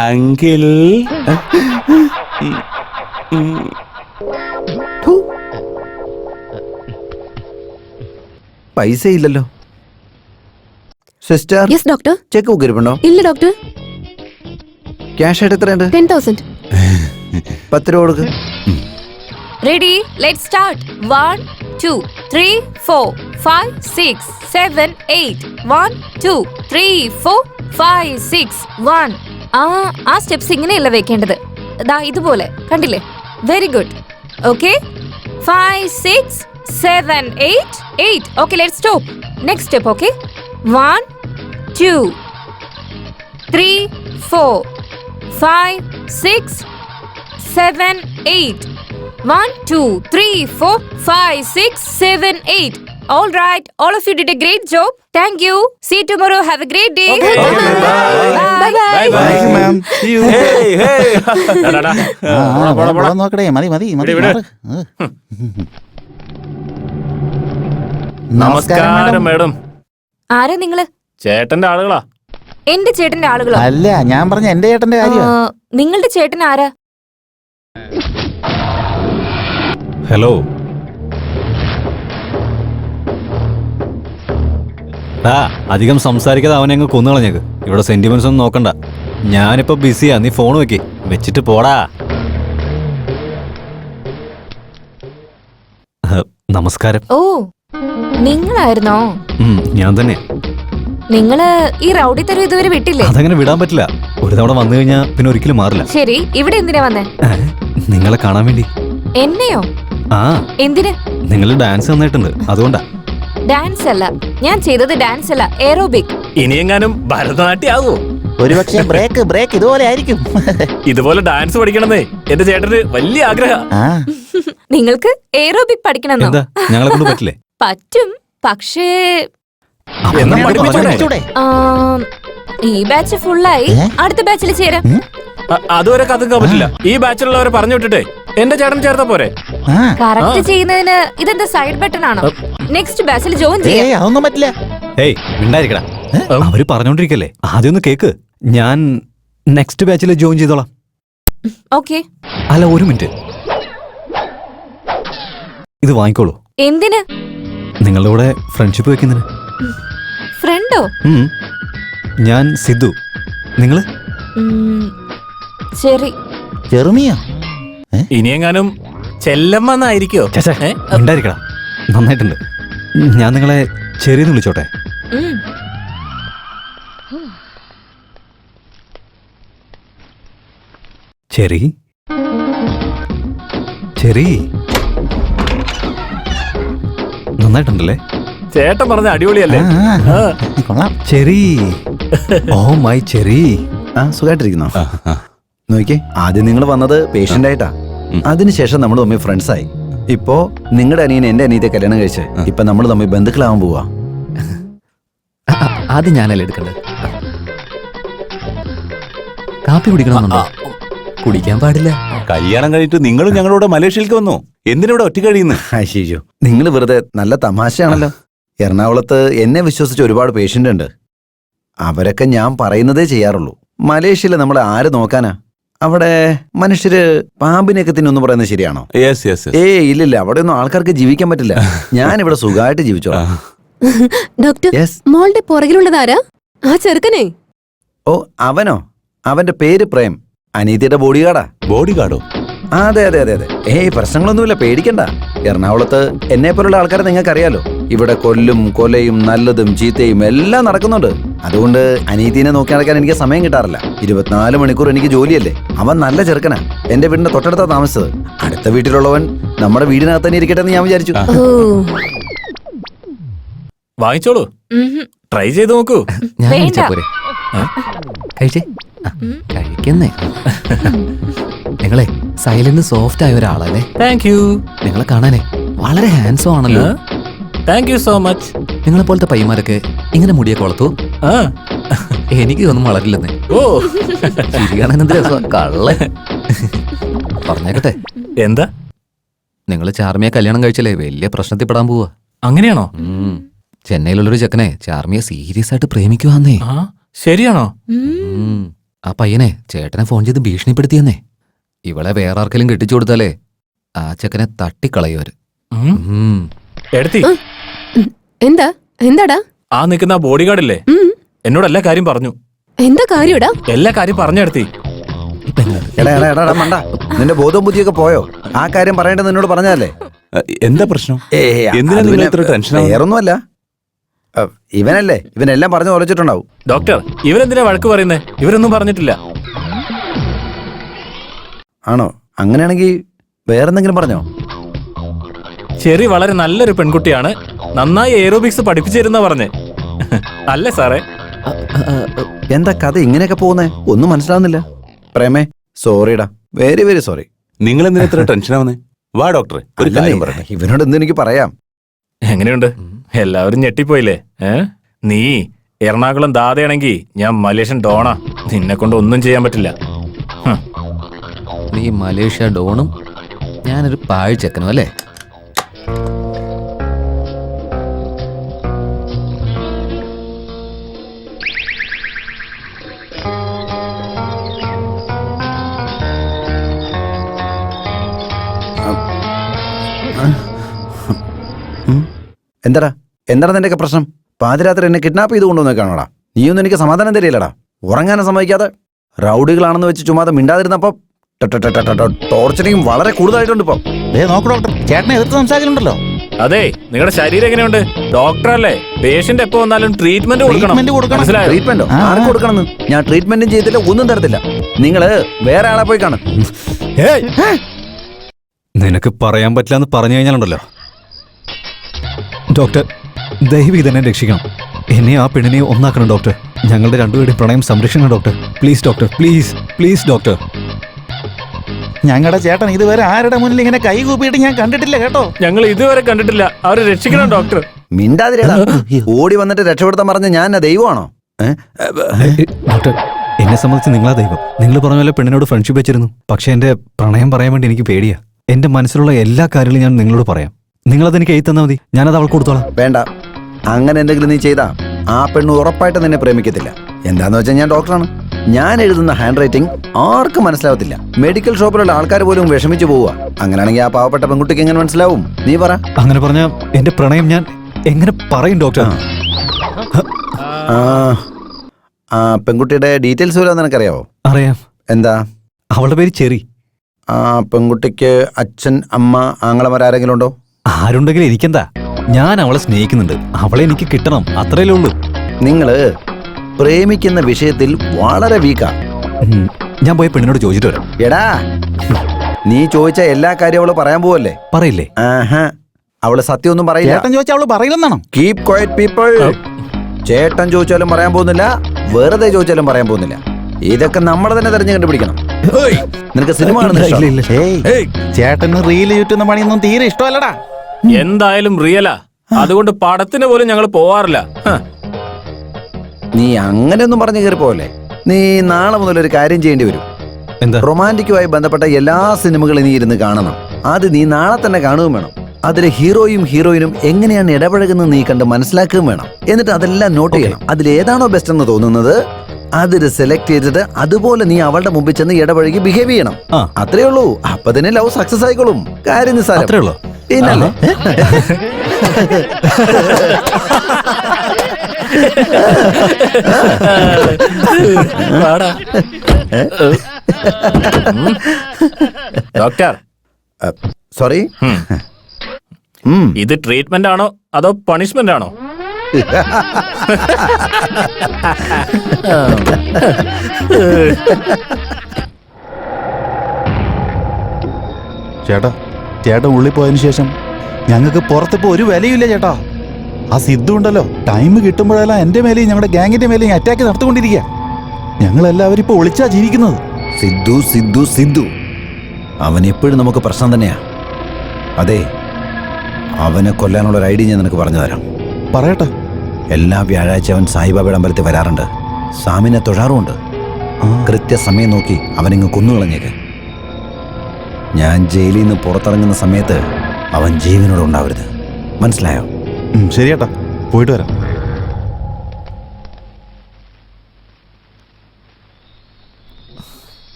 Uncle പൈസ ഇല്ലല്ലോ. Sister, yes doctor. Cheque book ഇരിപ്പുണ്ടോ? ഇല്ല ഡോക്ടർ. ക്യാഷ് ആയിട്ട് എത്രയുണ്ട്? 10,000. 10 രൂപ കൊടുക്ക്. Ready? Let's start. 1, 2, 3, 4, 5, 6, 7, 8. 1, 2, 3, 4, 5, 6, 1. ആ സ്റ്റെപ്സ് ഇങ്ങനെയല്ല വെക്കേണ്ടത്. ദാ ഇതുപോലെ കണ്ടില്ലേ? Very good. Okay, 5, 6, 7, 8, 8. Okay, let's stop. Next step. Okay, 1, 2, 3, 4, 5, 6, 7, 8. 1, 2, 3, 4, 5, 6, 7, 8. All right, all of you did a great job. Thank you. See you tomorrow. Have a great day. Okay. Bye. Bye bye. Thank you, ma'am. See you. Hey hey. നോക്കടേ. മതി മതി മതി. നമസ്കാരം madam. ആരാ നിങ്ങള്? ചേട്ടന്റെ ആളുകളാ. എന്റെ ചേട്ടന്റെ ആളുകളോ? അല്ല, ഞാൻ പറഞ്ഞ എന്റെ ചേട്ടന്റെ കാര്യം. നിങ്ങളുടെ ചേട്ടൻ ആരാ? ഹലോ. അധികം സംസാരിക്കാതെ അവനെ അങ്ങ് കൊന്നുകളഞ്ഞേക്ക്. ഇവിടെ സെന്റിമെന്റ്സ് ഒന്നും നോക്കണ്ട. ഞാനിപ്പോ ബിസിയാ, നീ ഫോൺ വെച്ചിട്ട് പോടാ. നമസ്കാരം. ഓ, നിങ്ങളായിരുന്നോ? ഞാൻ തന്നെ. നിങ്ങള് ഈ റൗഡി തരം ഇതുവരെ വിട്ടില്ലേ? അതങ്ങനെ വിടാൻ പറ്റില്ല. ഒരു തവണ വന്നു കഴിഞ്ഞാ പിന്നെ ഒരിക്കലും മാറില്ല. ശരി, ഇവിടെ എന്തിനാ വന്നേ? നിങ്ങളെ കാണാൻ വേണ്ടി. എന്നെയോ? ആ. എന്തിന്? നിങ്ങൾ ഡാൻസ് നന്നായിട്ടുണ്ട്, അതുകൊണ്ടാ. ഡാൻസ് അല്ല ഞാൻ ചെയ്തത്, ഡാൻസ് അല്ല, എയറോബിക്. ഇനിയെങ്ങാനും ഭരതനാട്യം ആവോ? ഒരുപക്ഷെ ബ്രേക്ക് ഇതുപോലെ ആയിരിക്കും. ഇതുപോലെ ഡാൻസ് പഠിക്കണമെന്നേ എന്റെ ചേട്ടന് വലിയ ആഗ്രഹം. നിങ്ങൾക്ക് എയറോബിക് പഠിക്കണമെന്നോ? എന്താ ഞങ്ങളെ കൊണ്ട് പറ്റില്ലേ? പറ്റും, പക്ഷേ എന്നാ പഠിപ്പിച്ചൂടെ? ഈ ബാച്ച് ഫുള്ളായി. അടുത്ത ബാച്ചിൽ ചേരാം. അതുവരെ കത്തുക്കാൻ പറ്റില്ല. ഈ ബാച്ചിലുള്ളവരെ പറഞ്ഞു വിട്ടിട്ടേ എന്റെ ചേട്ടൻ ചേർത്താ പോരെ? കറക്റ്റ് ചെയ്യുന്നതിന് ഇതെന്താ സൈഡ് ബട്ടൺ ആണോ? നെക്സ്റ്റ് ബാച്ചിൽ ജോയിൻ ചെയ്യാം. അതൊന്നും പറ്റില്ല. ഏയ് മിണ്ടായിരിക്കടാ. അവര് പറഞ്ഞോണ്ടിരിക്കല്ലേ, ആദ്യം ഒന്ന് കേക്ക്. ഞാൻ നെക്സ്റ്റ് ബാച്ചിൽ ജോയിൻ ചെയ്തോളാം. ഓക്കെ. അല്ല, ഒരു മിനിറ്റ്. ഇത് വാങ്ങിക്കോളൂ. എന്തിന്? നിങ്ങളുടെ കൂടെ ഫ്രണ്ട്ഷിപ്പ് വെക്കുന്നതിന്. ഫ്രണ്ടോ? ഞാൻ സിദ്ധു. നിങ്ങള്? ശരി. ചെറുമിയോ? ഇനിയെങ്ങാനും ചെല്ലമ്മന്നായിരിക്കോ? ഉണ്ടായിരിക്കടാ, നന്നായിട്ടുണ്ട്. ഞാൻ നിങ്ങളെ ചെറിയെന്ന് വിളിച്ചോട്ടെ? Cherry cherry നന്നായിട്ടുണ്ടല്ലേ? ചേട്ടൻ പറഞ്ഞ അടിപൊളിയല്ലേ? കൊള്ളാം. ചെറി. Oh my cherry. സുഖമായിട്ടിരിക്കുന്നോ? നോക്കിയേ, ആദ്യം നിങ്ങൾ വന്നത് പേഷ്യന്റ് ആയിട്ടാ. അതിനുശേഷം നമ്മൾ തമ്മിൽ ഫ്രണ്ട്സ് ആയി. ഇപ്പോ നിങ്ങളുടെ അനിയൻ എന്റെ അനിയത്തെ കല്യാണം കഴിച്ച് ഇപ്പൊ നമ്മൾ തമ്മിൽ ബന്ധുക്കളാവാൻ പോവാ. ആദ്യം ഞാനല്ലേ എടുക്കണ്ടത്? കാപ്പി കുടിക്കണമെന്നുണ്ടോ? കുടിക്കാൻ പാടില്ല. കല്യാണം കഴിഞ്ഞിട്ട് നിങ്ങളും ഞങ്ങളോട് മലേഷ്യയിലേക്ക് വന്നു. എന്തിനിവിടെ ഒറ്റ കഴിയുന്നു? അയ്യോ, നിങ്ങൾ വെറുതെ. നല്ല തമാശയാണല്ലോ. എറണാകുളത്ത് എന്നെ വിശ്വസിച്ച് ഒരുപാട് പേഷ്യന്റ് ഉണ്ട്. അവരൊക്കെ ഞാൻ പറയുന്നതേ ചെയ്യാറുള്ളൂ. മലേഷ്യയിൽ നമ്മളെ ആര് നോക്കാനാ? അവിടെ മനുഷ്യര് പാമ്പിനെയൊക്കെ തിന്നൊന്നും പറയുന്നത് ശരിയാണോ? ഇല്ലില്ല, അവിടെ ഒന്നും ആൾക്കാർക്ക് ജീവിക്കാൻ പറ്റില്ല. ഞാൻ ഇവിടെ സുഖമായിട്ട് ജീവിച്ചോളാം. ഡോക്ടർ, മോളുടെ പുറകിലുള്ളതാരാ? ആ ചെറുക്കനെ? ഓ, അവനോ? അവന്റെ പേര് പ്രേം. അനീതിയുടെ ബോഡിഗാർഡാ. ബോഡിഗാർഡോ? അതെ അതെ അതെ അതെ. പ്രശ്നങ്ങളൊന്നുമില്ല, പേടിക്കണ്ട. എറണാകുളത്ത് എന്നെ പോലുള്ള ആൾക്കാരെ നിങ്ങൾക്ക് അറിയാലോ. ഇവിടെ കൊലയും നല്ലതും ചീത്തയും എല്ലാം നടക്കുന്നുണ്ട്. അതുകൊണ്ട് അനീതിനെ നോക്കി നടക്കാൻ എനിക്ക് സമയം കിട്ടാറില്ല. 24 മണിക്കൂർ എനിക്ക് ജോലിയല്ലേ. അവൻ നല്ല ചെറുക്കനാ. എന്റെ വീടിന്റെ തൊട്ടടുത്താ താമസിച്ചത്. അടുത്ത വീട്ടിലുള്ളവൻ നമ്മുടെ വീടിനകത്ത് തന്നെ ഇരിക്കട്ടെ എന്ന് ഞാൻ വിചാരിച്ചു. വാങ്ങിച്ചോളൂ, ട്രൈ ചെയ്ത് നോക്കൂ. ഞാൻ കഴിച്ചാ പോരെ? കഴിച്ചേ. കഴിക്കുന്നേ. നിങ്ങളെ സൈലന്റ് സോഫ്റ്റ് ആയ ഒരാളല്ലേ? Thank you. നിങ്ങളെ കാണാനേ വളരെ ഹാൻഡ്സം ആണല്ലോ. Thank you so much. നിങ്ങളെ പോലത്തെ പയ്യന്മാരൊക്കെ ഇങ്ങനെ മുടിയൊക്കെ വളർത്തു? എനിക്ക് ഒന്നും വളരില്ലെന്നേ. ഓ, ചിരികാണെന്ത് രസം. കള്ള പറഞ്ഞേക്കട്ടെ. എന്താ? നിങ്ങള് ചാർമിയെ കല്യാണം കഴിച്ചല്ലേ വലിയ പ്രശ്നത്തിൽ പെടാൻ പോവാ. അങ്ങനെയാണോ? ചെന്നൈയിലുള്ളൊരു ചെക്കനെ ചാർമിയെ സീരിയസ് ആയിട്ട് പ്രേമിക്കുവാന്നേ. ശരിയാണോ? ആ പയ്യനെ ചേട്ടനെ ഫോൺ ചെയ്ത് ഭീഷണിപ്പെടുത്തിയെന്നേ. ഇവളെ വേറെ ആർക്കെങ്കിലും കെട്ടിച്ചു കൊടുത്താലേ ആ ചെക്കനെ തട്ടിക്കളയുവര്. എടുത്തി എന്താ എന്താടാ? ആ നിൽക്കുന്ന ബോഡി ഗാർഡില്ലേ, എന്നോട് എല്ലാ കാര്യം പറഞ്ഞു. എന്താ കാര്യടാ? എല്ലാ കാര്യം പറഞ്ഞെടുത്തി. എടാ എടാ എടാ മണ്ട, നിന്റെ ബോധവും ബുദ്ധിയൊക്കെ പോയോ? ആ കാര്യം പറയേണ്ടത് നിന്നോട് പറഞ്ഞതല്ലേ? എന്താ പ്രശ്നം? എന്തിനാ അത് നിങ്ങൾ പിന്നെ ഇത്ര ടെൻഷനാവുന്നത്? വേറൊന്നുമല്ല, ഇവനല്ലേ, ഇവനെല്ലാം പറഞ്ഞു ഒലച്ചിട്ടുണ്ടാവും. ഡോക്ടർ, ഇവരെന്തിനാ വഴക്ക് പറയുന്നേ? ഇവരൊന്നും പറഞ്ഞിട്ടില്ല. ആണോ? അങ്ങനെയാണെങ്കിൽ വേറെന്തെങ്കിലും പറഞ്ഞോ? ചെറി വളരെ നല്ലൊരു പെൺകുട്ടിയാണ്, നന്നായി എയറോബിക്സ് പഠിപ്പിച്ചിരുന്ന പറഞ്ഞേ. അല്ലേ സാറേ? എന്താ കഥ ഇങ്ങനെയൊക്കെ പോകുന്നേ? ഒന്നും മനസ്സിലാവുന്നില്ല. പ്രേമേ, സോറിടാ, വെരി വെരി സോറി. നിങ്ങൾ എന്തിനാ ഇത്ര ടെൻഷനാവുന്നേ? വാ ഡോക്ടറെ, ഒരു കാര്യം പറയട്ടെ. ഇവനോട് എന്ത് എനിക്ക് പറയാം? എങ്ങനെയുണ്ട്? എല്ലാവരും ഞെട്ടിപ്പോയില്ലേ? നീ എറണാകുളം ദാതയാണെങ്കി ഞാൻ മലേഷ്യൻ ഡോണാ. നിന്നെ കൊണ്ട് ഒന്നും ചെയ്യാൻ പറ്റില്ല. നീ മലേഷ്യ ഡോണും ഞാനൊരു പാഴ് ചെക്കനും അല്ലേ? എന്താടാ എന്താണ് നിന്റെയൊക്കെ പ്രശ്നം? പാതിരാത്രി എന്നെ കിഡ്നാപ്പ് ചെയ്ത് കൊണ്ടുവന്നേക്കാണോടാ? നീയൊന്നും എനിക്ക് സമാധാനം തരില്ലടാ. ഉറങ്ങാനും സമ്മതിക്കാതെ റൗഡികളാണെന്ന് വെച്ച് ചുമ്മാതെ മിണ്ടാതിരുന്നപ്പോ ടോർച്ചറിങ് വളരെ കൂടുതലായിട്ടുണ്ട് ഇപ്പൊ. നോക്ക് ഡോക്ടർ, ചേട്ടനെ എതിർത്ത് സംസാരിക്കുന്നുണ്ടല്ലോ. അതെ, നിങ്ങളുടെ ശരീരം എങ്ങനെയുണ്ട്? ഡോക്ടറല്ലേ, പേഷ്യന്റ് എപ്പോ വന്നാലും ട്രീറ്റ്മെന്റ് കൊടുക്കണം. മനസ്സിലായോ? ട്രീറ്റ്മെന്റോ? ആർക്ക് കൊടുക്കണമെന്ന്? ഞാൻ ട്രീറ്റ്മെന്റും ചെയ്തില്ല, ഒന്നും തരത്തില്ല. നിങ്ങള് വേറെ ആളെ പോയി കാണും. നിനക്ക് പറയാൻ പറ്റില്ല എന്ന് പറഞ്ഞു കഴിഞ്ഞാലുണ്ടല്ലോ. ഡോക്ടർ, ദയവ് ഇതെന്നെ രക്ഷിക്കണം. എന്നെ ആ പെണ്ണിനെ ഒന്നാക്കണം ഡോക്ടർ. ഞങ്ങളുടെ രണ്ടുപേരുടെയും പ്രണയം സംരക്ഷിക്കണം doctor. Please doctor, please please doctor. ഞങ്ങളുടെ ചേട്ടൻ ഇതുവരെ ആരുടെ മുന്നിൽ ഇങ്ങനെ കൈ കൂപ്പിയിട്ട് ഞാൻ കണ്ടിട്ടില്ല കേട്ടോ. ഞങ്ങൾ ഇതുവരെ കണ്ടിട്ടില്ല. അവരെ രക്ഷിക്കണം ഡോക്ടർ. മിണ്ടാതിരടാ. ഓടി വന്നിട്ട് രക്ഷപ്പെടുത്താൻ പറഞ്ഞ ഞാൻ ദൈവമാണോ? ഡോക്ടർ, എന്നെ സംബന്ധിച്ച് നിങ്ങളാ ദൈവം. നിങ്ങൾ പറഞ്ഞ പോലെ പെണ്ണിനോട് ഫ്രണ്ട്ഷിപ്പ് വെച്ചിരുന്നു. പക്ഷെ എന്റെ പ്രണയം പറയാൻ വേണ്ടി എനിക്ക് പേടിയാ. എന്റെ മനസ്സിലുള്ള എല്ലാ കാര്യങ്ങളും ഞാൻ നിങ്ങളോട് പറയാം. നിങ്ങളതെനിക്ക് എഴുതി തന്നാൽ മതി, ഞാനത് അവൾക്ക് കൊടുത്തോളാം. വേണ്ട, അങ്ങനെ എന്തെങ്കിലും നീ ചെയ്താ ആ പെണ്ണ് ഉറപ്പായിട്ട് നിന്നെ പ്രേമിക്കത്തില്ല. എന്താന്ന് വെച്ചാൽ ഞാൻ ഡോക്ടറാണ്. ഞാൻ എഴുതുന്ന ഹാൻഡ് റൈറ്റിംഗ് ആർക്കും മനസ്സിലാവത്തില്ല. മെഡിക്കൽ ഷോപ്പിലുള്ള ആൾക്കാർ പോലും വിഷമിച്ചു പോവുക. അങ്ങനെയാണെങ്കിൽ ആ പാവപ്പെട്ട പെൺകുട്ടിക്ക് എങ്ങനെ മനസ്സിലാവും? നീ പറ. അങ്ങനെ പറഞ്ഞ എന്റെ പ്രണയം ഞാൻ എങ്ങനെ പറയും ഡോക്ടർ? ആ പെൺകുട്ടിയുടെ ഡീറ്റെയിൽസ് വല്ലതും നിനക്കറിയാവോ? അറിയാം. എന്താ? അവളുടെ പേര് ചെറി. ആ പെൺകുട്ടിക്ക് അച്ഛൻ, അമ്മ, ആങ്ങളമാരെങ്കിലും ഉണ്ടോ? ആരുണ്ടെങ്കിലും എനിക്കെന്താ? ഞാൻ അവളെ സ്നേഹിക്കുന്നുണ്ട്. അവളെ എനിക്ക് കിട്ടണം, അത്രയല്ലേ ഉള്ളൂ. നിങ്ങള് പ്രേമിക്കുന്ന വിഷയത്തിൽ വളരെ വീക്കാ. ഞാൻ പോയി പെണ്ണിനോട് ചോദിച്ചിട്ട് വരാം. എടാ, നീ ചോദിച്ച എല്ലാ കാര്യവും അവള് പറയാൻ പോവല്ലേ? പറയില്ലേ? ആഹാ, അവള് സത്യമൊന്നും പറയില്ല. ചേട്ടൻ ചോദിച്ചാൽ അവള് പറയില്ലെന്നാണോ? Keep quiet people. ചേട്ടൻ ചോദിച്ചാലും പറയാൻ പോകുന്നില്ല, വെറുതെ ചോദിച്ചാലും പറയാൻ പോകുന്നില്ല. ഇതൊക്കെ നമ്മൾ തന്നെ തെരഞ്ഞു കണ്ടുപിടിക്കണം. നിനക്ക് സിനിമ കാണുന്നില്ല? ചേട്ടന് റീല് ചുറ്റുന്ന പണിയൊന്നും തീരെ ഇഷ്ടമല്ലടാ. എന്തായാലും റിയലാ, അതുകൊണ്ട് പടത്തിന് പോലും ഞങ്ങൾ പോവാറില്ല. നീ അങ്ങനെയൊന്നും പറഞ്ഞു കയറി പോവല്ലേ. നീ നാളെ മുതൽ ഒരു കാര്യം ചെയ്യേണ്ടി വരും. എന്താ? റൊമാൻറ്റിക്കുമായി ബന്ധപ്പെട്ട എല്ലാ സിനിമകളും നീ ഇരുന്ന് കാണണം. അത് നീ നാളെ തന്നെ കാണുകയും വേണം. അതിലെ ഹീറോയും ഹീറോയിനും എങ്ങനെയാണ് ഇടപഴകുന്നത് നീ കണ്ട് മനസ്സിലാക്കുകയും വേണം. എന്നിട്ട് അതെല്ലാം നോട്ട് ചെയ്യണം. അതിലേതാണോ ബെസ്റ്റ് എന്ന് തോന്നുന്നത് അതിൽ സെലക്ട് ചെയ്തിട്ട് അതുപോലെ നീ അവളുടെ മുമ്പിൽ ചെന്ന് ഇടപഴകി ബിഹേവ് ചെയ്യണം. അത്രേ ഉള്ളൂ. അപ്പൊ തന്നെ ലവ് സക്സസ് ആയിക്കോളും. കാര്യം നിസ്സാരം. അത്രേ ഉള്ളൂ. പിന്നല്ലേ? ഡോക്ടർ, സോറി, ഇത് ട്രീറ്റ്മെന്റ് ആണോ അതോ പണിഷ്മെന്റ് ആണോ? ചേട്ടാ, ചേട്ടൻ ഉള്ളിൽ പോയതിനു ശേഷം ഞങ്ങൾക്ക് പുറത്തിപ്പോ ഒരു വിലയില്ല ചേട്ടാ. ആ സിദ്ധു ഉണ്ടല്ലോ, ടൈം കിട്ടുമ്പോഴെല്ലാം എന്റെ മേലെയും ഞങ്ങളുടെ ഗാങ്ങിന്റെ മേലെയും അറ്റാക്ക് നടത്തിക്കൊണ്ടിരിക്കുക. ഞങ്ങളെല്ലാവരും ഇപ്പൊ ഒളിച്ചാ ജീവിക്കുന്നത്. സിദ്ധു സിദ്ധു സിദ്ധു അവൻ എപ്പോഴും നമുക്ക് പ്രശ്നം തന്നെയാ. അതെ, അവനെ കൊല്ലാനുള്ള ഒരു ഐഡിയ ഞാൻ നിനക്ക് പറഞ്ഞു തരാം. പറയട്ടെ. എല്ലാ വ്യാഴാഴ്ച അവൻ സായിബാബയുടെ അമ്പലത്തിൽ വരാറുണ്ട്. സ്വാമിനെ തൊഴാറുമുണ്ട്. കൃത്യസമയം നോക്കി അവനിങ്ങ് കൊന്നുകളഞ്ഞേക്ക്. ഞാൻ ജയിലിൽ നിന്ന് പുറത്തിറങ്ങുന്ന സമയത്ത് അവൻ ജീവനോട് ഉണ്ടാവരുത്. മനസ്സിലായോ? ശരിയേട്ടാ, പോയിട്ട് വരാം.